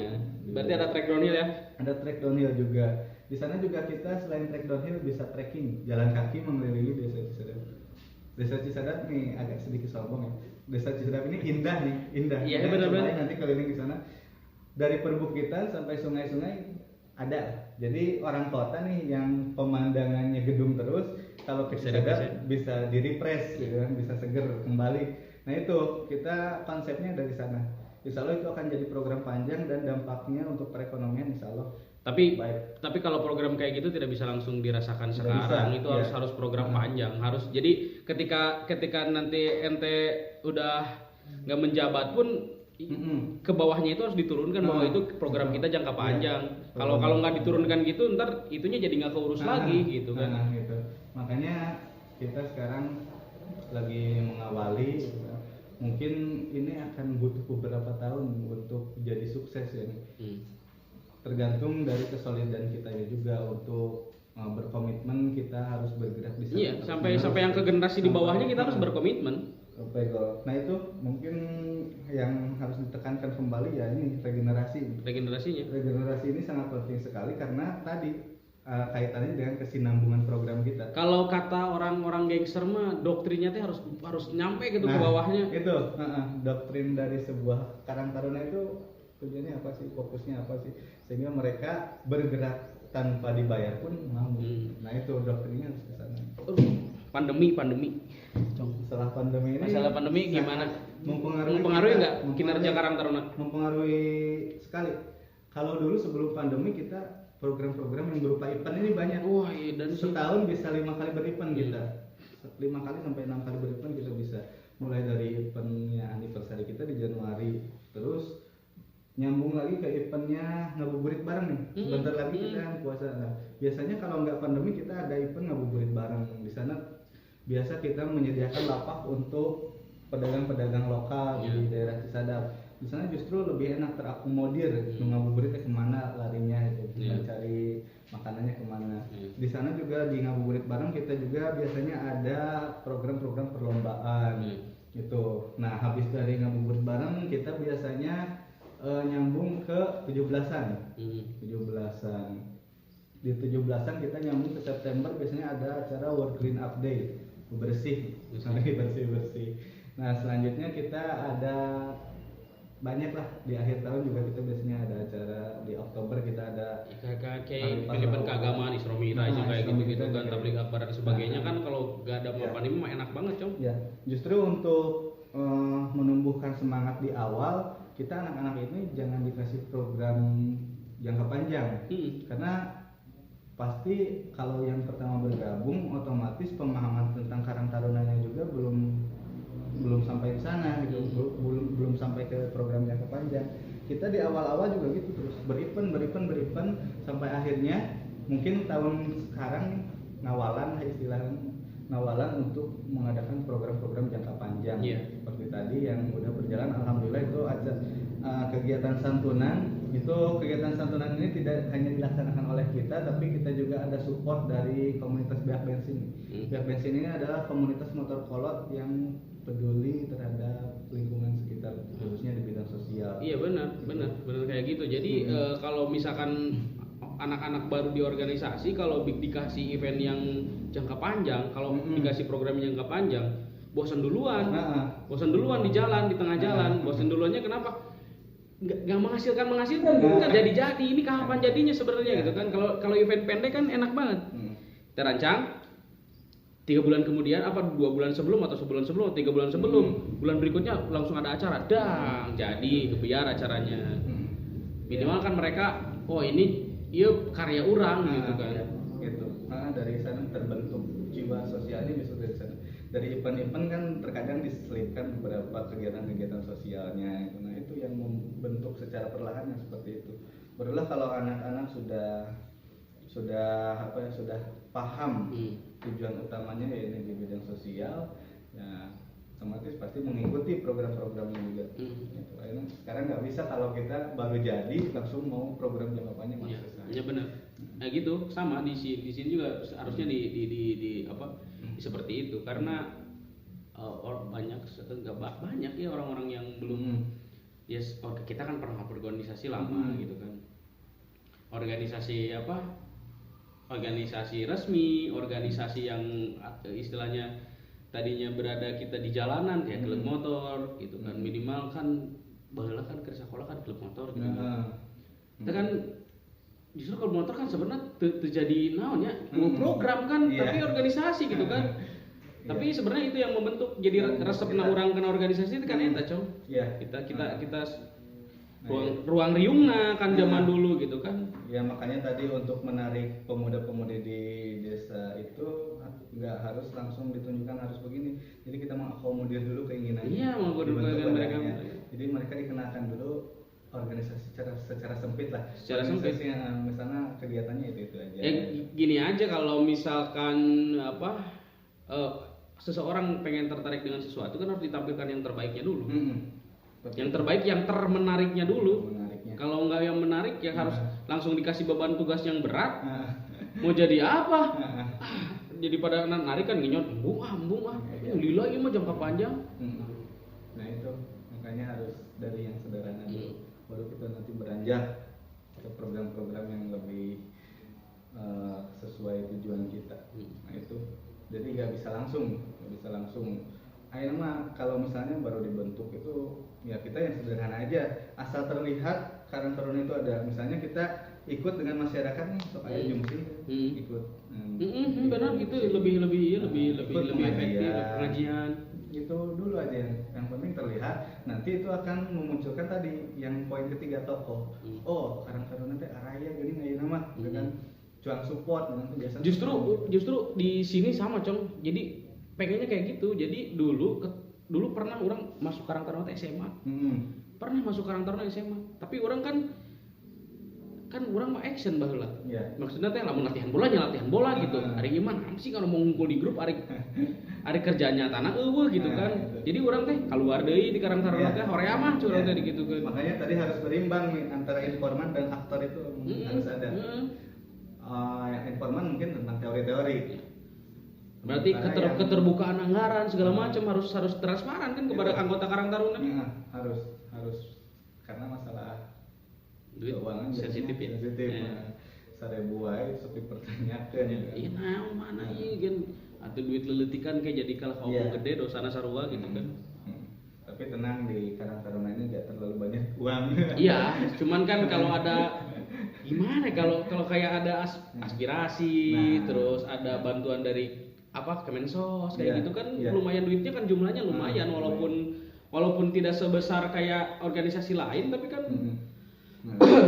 Berarti ada trek downhill ya? Ada trek downhill juga. Di sana juga kita selain trek downhill bisa trekking, jalan kaki mengelilingi desa Cisadap. Desa Cisadap nih agak sedikit sombong ya. Desa Cisadap ini indah nih, indah. Iya benar-benar. Nanti keliling di sana. Dari perbukitan sampai sungai-sungai ada. Jadi orang kota nih yang pemandangannya gedung terus, kalau ke Cisadap bisa di-refresh gitu kan, bisa seger kembali. Nah itu kita konsepnya dari sana. Insya Allah itu akan jadi program panjang dan dampaknya untuk perekonomian insya Allah. Tapi kalau program kayak gitu tidak bisa langsung dirasakan sekarang. Itu harus program panjang. Harus jadi ketika nanti ente udah nggak menjabat pun ke bawahnya itu harus diturunkan bahwa itu program kita jangka panjang. Kalau nggak diturunkan gitu ntar itunya jadi nggak keurus lagi gitu kan. Gitu. Makanya kita sekarang lagi mengawali. Mungkin ini akan butuh beberapa tahun untuk jadi sukses ya. Tergantung dari kesolidan kita juga untuk berkomitmen, kita harus bergerak di sana. Iya, sampai yang ke generasi di bawahnya kita harus berkomitmen. Nah itu mungkin yang harus ditekankan kembali ya ini regenerasinya. Regenerasi ini sangat penting sekali karena tadi kaitannya dengan kesinambungan program kita. Kalau kata orang-orang gangster mah doktrinnya teh harus nyampe gitu ke bawahnya. Itu doktrin dari sebuah Karang Taruna itu tujuannya apa sih, fokusnya apa sih, sehingga mereka bergerak tanpa dibayar pun mau. Nah itu doktrinnya harus ke sana. Pandemi. Setelah pandemi ini. Masalah pandemi gimana? Mempengaruhi nggak kinerja Karang Taruna? Mempengaruhi sekali. Kalau dulu sebelum pandemi kita program-program yang berupa event ini banyak. Wah, iya, dan setahun bisa 5 kali berevent kita. 5 kali sampai 6 kali berevent kita bisa. Mulai dari eventnya anniversary kita di Januari, terus nyambung lagi ke eventnya ngabuburit bareng nih. Sebentar lagi kita puasa. Nah, biasanya kalau nggak pandemi kita ada event ngabuburit bareng. Di sana biasa kita menyediakan lapak untuk pedagang-pedagang lokal di daerah Cisadap. Di sana justru lebih enak terakomodir, ngabuburitnya kemana larinya itu, mencari makanannya kemana. Di sana juga di ngabuburit bareng kita juga biasanya ada program-program perlombaan gitu. Nah habis dari ngabuburit bareng kita biasanya nyambung ke 17-an. 17-an. Di 17-an kita nyambung ke September, biasanya ada acara World Clean Up Day, bersih. Nah selanjutnya kita ada banyak lah di akhir tahun juga kita biasanya ada acara di Oktober kita ada kayak event keagamaan Isra Mi'raj kayak gitu kan, tabligh akbar dan sebagainya kan. Kalau gak ada pandemi mah enak banget Cong. Ya justru untuk menumbuhkan semangat di awal kita anak-anak ini jangan dikasih program jangka panjang karena pasti kalau yang pertama bergabung otomatis pemahaman tentang Karang Tarunanya juga belum sampai ke sana gitu, belum sampai ke program jangka panjang. kita di awal-awal juga gitu terus berevent sampai akhirnya mungkin tahun sekarang ngawalan istilahnya ngawalan untuk mengadakan program-program jangka panjang seperti tadi yang udah berjalan. Alhamdulillah itu ada kegiatan santunan. Itu kegiatan santunan ini tidak hanya dilaksanakan oleh kita, tapi kita juga ada support dari komunitas Beak Bensin. Beak Bensin ini adalah komunitas motor kolot yang peduli terhadap lingkungan sekitar, khususnya di bidang sosial. Iya benar kayak gitu. Jadi kalau misalkan anak-anak baru di organisasi, kalau dikasih event yang jangka panjang, kalau dikasih program yang jangka panjang, bosan duluan di jalan, di tengah jalan. Bosan duluannya kenapa? Nggak menghasilkan nggak jadi ini kapan jadinya sebenarnya gitu kan. Kalau event pendek kan enak banget, kita rancang 3 bulan kemudian, 2 bulan sebelum atau sebulan sebelum, 3 bulan sebelum, bulan berikutnya langsung ada acara, jadi kebiar acaranya. Minimal kan mereka, ini karya orang gitu kan. Gitu. Dari sana terbentuk jiwa sosialnya bisa dari sana. Dari event-event kan terkadang diselipkan beberapa kegiatan-kegiatan sosialnya. Nah itu yang membentuk secara perlahan yang seperti itu. Barulah kalau anak-anak sudah paham tujuan utamanya yaitu di bidang sosial, ya otomatis pasti mengikuti program-programnya juga. Gitu. Sekarang nggak bisa kalau kita baru jadi langsung mau program jangka panjang. Iya benar. Nah gitu sama di sini juga harusnya di seperti itu karena banyak ya orang-orang yang belum kita kan pernah berorganisasi lama gitu kan. Organisasi resmi, organisasi yang istilahnya tadinya berada kita di jalanan kayak klub motor gitu kan, minimal kan baheula kan ke sekolah kan klub motor gitu. Kita kan justru klub motor kan sebenarnya terjadi naonnya program kan, tapi organisasi gitu kan. Tapi sebenarnya itu yang membentuk jadi resepna urang kena organisasi itu kan eta, Cong. Kita ruang riungna kan zaman dulu gitu kan. Ya makanya tadi untuk menarik pemuda-pemudi di desa itu nggak harus langsung ditunjukkan harus begini. Jadi kita mengakomodir dulu keinginannya. Iya, mengakomodir mereka. Jadi mereka dikenakan dulu organisasi secara sempit lah. Secara sempit. Misalnya kegiatannya itu aja. Gini aja kalau misalkan seseorang pengen tertarik dengan sesuatu kan harus ditampilkan yang terbaiknya dulu. Yang terbaik, yang termenariknya dulu. Kalau nggak yang menarik ya harus langsung dikasih beban tugas yang berat. Mau jadi apa? Jadi pada narik kan nginyot, embung ah. Lila ini mah jangka panjang. Nah itu makanya harus dari yang sederhana dulu, baru kita nanti beranjak ke program-program yang lebih sesuai tujuan kita. Nah itu, jadi nggak bisa langsung. Akhirnya mah kalau misalnya baru dibentuk itu ya kita yang sederhana aja, asal terlihat Karang Taruna itu ada. Misalnya kita ikut dengan masyarakat nih, supaya jumsi ikut. Benar gitu, lebih efektif pengajian. Itu dulu aja yang penting terlihat. Nanti itu akan memunculkan tadi yang poin ketiga tokoh. Oh, Karang Taruna teh araya gini ayeuna mah, gitu kan. Cuang support nanti biasanya. Justru di sini sama, Cong. Jadi pengennya kayak gitu. Jadi dulu pernah orang masuk Karang Taruna SMA. Pernah masuk Karang Taruna SMA. Tapi orang kan orang mah action baheula. Maksudnya teh lamun latihan bola gitu. Ari gimana sih kalau mau ngumpul di grup ari kerjanya tanah eueuh gitu kan. Jadi orang teh keluar deui di Karang Taruna teh horea mah curang teh gitu kan. Makanya tadi harus berimbang nih antara informan dan aktor itu harus ada. Yang informan mungkin tentang teori-teori. Berarti keterbukaan anggaran segala macam harus transparan kan kepada anggota Karang Taruna. Harus karena masalah duit keuangan sensitif ya. Sarebu wae sok dipertanyakeun. Iya naon mana ieu kan atuh duit leuletikan kayak jadi kalau ngomong gede dosana sarua gitu kan. Tapi tenang di Karang Taruna ini enggak terlalu banyak uang. Iya, cuman kan kalau ada gimana kalau kayak ada aspirasi terus ada bantuan dari Kemensos kayak gitu kan lumayan duitnya kan jumlahnya lumayan walaupun tidak sebesar kayak organisasi lain tapi kan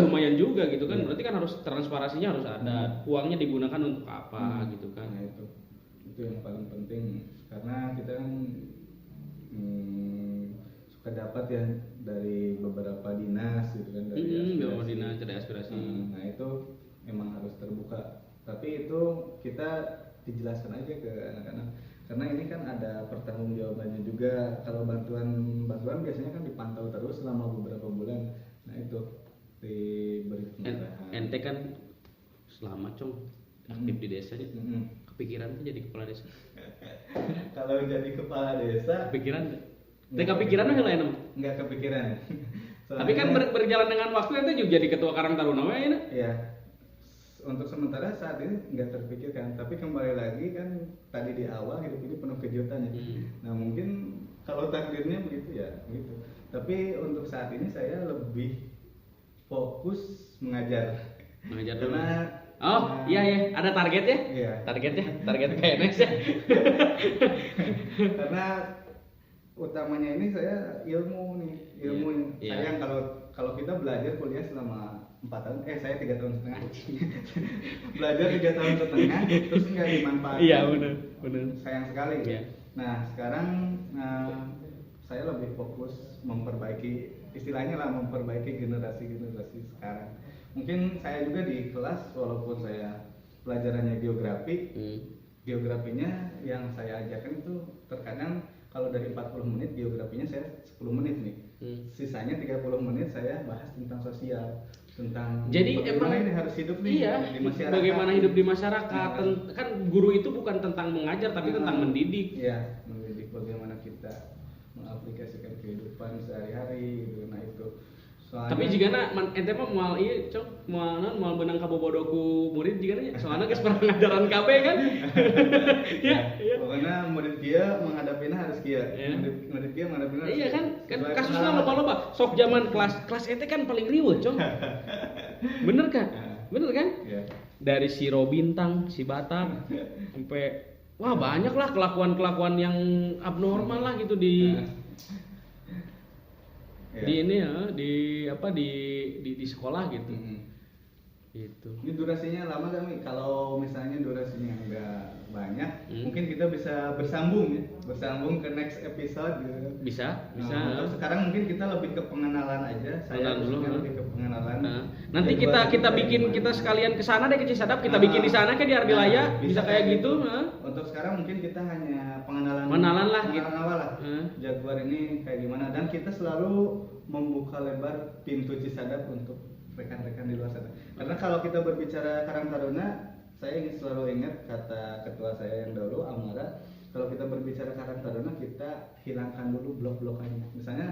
lumayan juga gitu kan. Berarti kan harus transparansinya harus ada, uangnya digunakan untuk apa gitu kan. Nah, itu yang paling penting karena kita kan suka dapat ya dari beberapa dinas gitu kan buka. Tapi itu kita dijelaskan aja ke anak-anak. Karena ini kan ada pertanggungjawabannya juga. Kalau bantuan biasanya kan dipantau terus selama beberapa bulan. Nah itu diberi pengarahan. Ente kan selama aktif di desa nih. Kepikiran tuh jadi kepala desa. Kalau jadi kepala desa kepikiran kepikiran nggak lain? Nggak kepikiran. Tapi kan berjalan dengan waktu ente juga jadi ketua Karang Taruna ya. Iya. Untuk sementara saat ini nggak terpikirkan, tapi kembali lagi kan tadi di awal hidup ini penuh kejutan ya. Nah mungkin kalau takdirnya begitu ya begitu. Tapi untuk saat ini saya lebih fokus mengajar. Karena iya ada target ya? Iya. Target PNS ya. Karena utamanya ini saya ilmu. Sayang kalau kita belajar kuliah selama 4 tahun, saya 3 tahun setengah. Belajar 3 tahun setengah terus nggak dimanfaatkan. Iya benar. Sayang sekali. Iya. Nah sekarang saya lebih fokus memperbaiki, istilahnya lah memperbaiki generasi sekarang. Mungkin saya juga di kelas walaupun saya pelajarannya geografi, geografinya yang saya ajarkan itu terkadang kalau dari 40 menit geografinya saya 10 menit nih. Sisanya 30 menit saya bahas tentang sosial, tentang jadi bagaimana ini harus hidup nih di masyarakat. Bagaimana hidup di masyarakat. Kan guru itu bukan tentang mengajar tapi tentang mendidik. Iya, mendidik bagaimana kita mengaplikasikan kehidupan sehari-hari gitu. Nah itu. Soalnya, tapi jika ente mah moal ieu moal benang kabobodoku murid jika soalnya geus pernah ngajaran KB kan. Ya. Pokoknya murid dia menghadapinya harus kieu. Murid dia menghadapinya harus. Iya kan kasusnya loba-loba. Sok zaman kelas ente kan paling riweuh, Cong. Bener kan? Iya. Dari si Robintang, si Batak sampai wah banyak lah kelakuan yang abnormal lah gitu di ini ya di sekolah gitu. Gitu. Ini durasinya lama kan nih? Kalau misalnya durasinya nggak banyak, mungkin kita bisa bersambung ke next episode gitu. Bisa. Sekarang mungkin kita lebih ke pengenalan aja. Saya dulu lebih ke pengenalan. Nanti kita bikin kita sekalian ke sana deh ke Cisadap, kita bikin di sana ke di Ardilaya, bisa kayak gitu. Untuk sekarang mungkin kita hanya pengenalan awal lah. Jaguar ini kayak gimana, dan kita selalu membuka lebar pintu Cisadap untuk rekan-rekan di luar sana. Karena kalau kita berbicara Karang Taruna, saya selalu ingat kata ketua saya yang dahulu, Amara, kalau kita berbicara Karang Taruna kita hilangkan dulu blok-blokannya. Misalnya,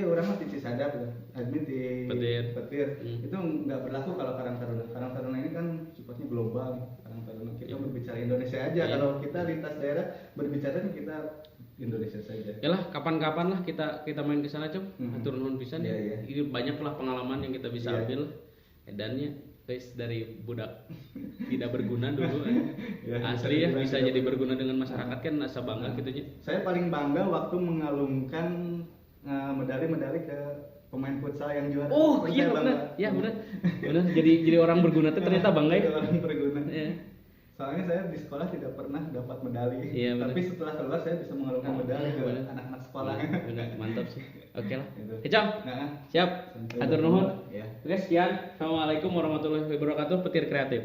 orang mah di Cisadap, admin di Petir. Itu nggak berlaku kalau Karang Taruna. Karang Taruna ini kan sifatnya global. Karang Taruna kita berbicara Indonesia aja. Kalau kita lintas daerah berbicara kita Indonesia saja. Yalah, kapan-kapan lah kita main ke sana, Cok. Atur nuhun pisan. Ini banyak lah pengalaman yang kita bisa ambil. Edannya guys dari budak tidak berguna dulu asli ya bisa jadi berguna dengan masyarakat kan asa bangga gitu nya. Saya paling bangga waktu mengalungkan medali-medali ke pemain futsal yang juara. Iya benar. Ya benar. Jadi orang berguna itu ternyata bangga ya. Orang berguna. Iya. Soalnya saya di sekolah tidak pernah dapat medali, tapi setelah keluar saya bisa mengalungkan medali ke anak-anak sekolah. Benar, mantap sih. Oke lah. Kecam. Siap. Atur nuhun. Oke, sekian. Assalamualaikum warahmatullahi wabarakatuh. Petir Kreatif.